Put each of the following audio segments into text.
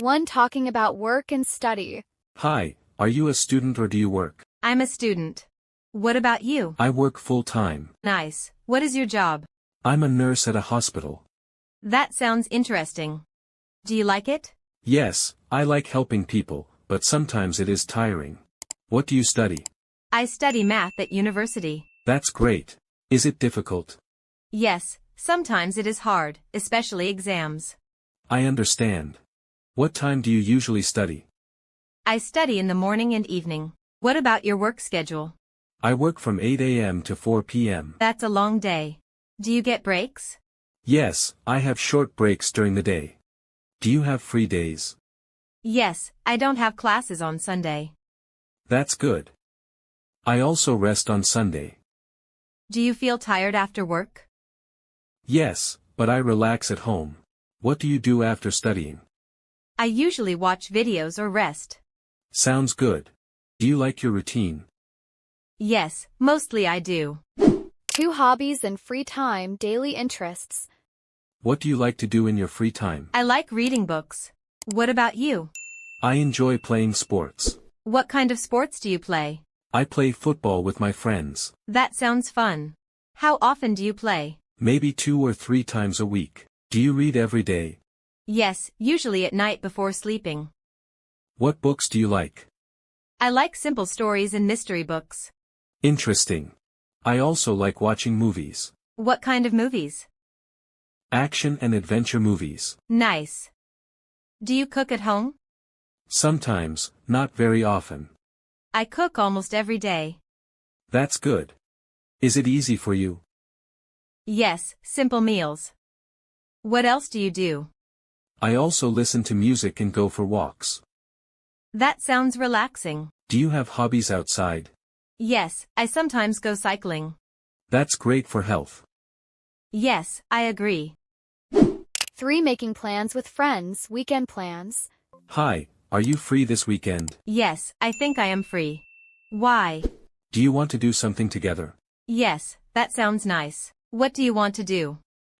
One talking about work and study. Hi, are you a student or do you work? I'm a student. What about you? I work full-time. Nice. What is your job? I'm a nurse at a hospital. That sounds interesting. Do you like it? Yes, I like helping people, but sometimes it is tiring. What do you study? I study math at university. That's great. Is it difficult? Yes, sometimes it is hard, especially exams. I understand. What time do you usually study? I study in the morning and evening. What about your work schedule? I work from 8 a.m. to 4 p.m. That's a long day. Do you get breaks? Yes, I have short breaks during the day. Do you have free days? Yes, I don't have classes on Sunday. That's good. I also rest on Sunday. Do you feel tired after work? Yes, but I relax at home. What do you do after studying? I usually watch videos or rest. Sounds good. Do you like your routine? Yes, mostly I do. 2 hobbies and free time daily interests. What do you like to do in your free time? I like reading books. What about you? I enjoy playing sports. What kind of sports do you play? I play football with my friends. That sounds fun. How often do you play? Maybe 2 or 3 times a week. Do you read every day? Yes, usually at night before sleeping. What books do you like? I like simple stories and mystery books. Interesting. I also like watching movies. What kind of movies? Action and adventure movies. Nice. Do you cook at home? Sometimes, not very often. I cook almost every day. That's good. Is it easy for you? Yes, simple meals. What else do you do? I also listen to music and go for walks. That sounds relaxing. Do you have hobbies outside? Yes, I sometimes go cycling. That's great for health. Yes, I agree. 3 making plans with friends, weekend plans. Hi, are you free this weekend? Yes, I think I am free. Why? Do you want to do something together? Yes, that sounds nice. What do you want to do?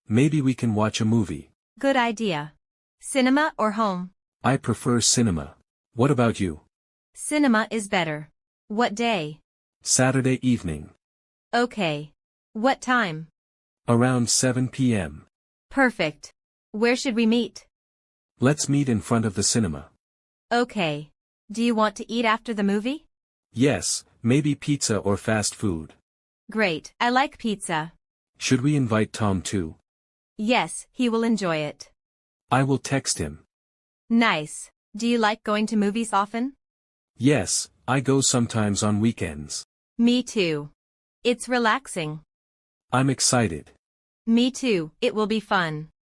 Maybe we can watch a movie. Good idea. Cinema or home? I prefer cinema. What about you? Cinema is better. What day? Saturday evening. Okay. What time? Around 7 p.m. Perfect. Where should we meet? Let's meet in front of the cinema. Okay. Do you want to eat after the movie? Yes, maybe pizza or fast food. Great, I like pizza. Should we invite Tom too? Yes, he will enjoy it. I will text him. Nice. Do you like going to movies often? Yes, I go sometimes on weekends. Me too. It's relaxing. I'm excited. Me too, it will be fun.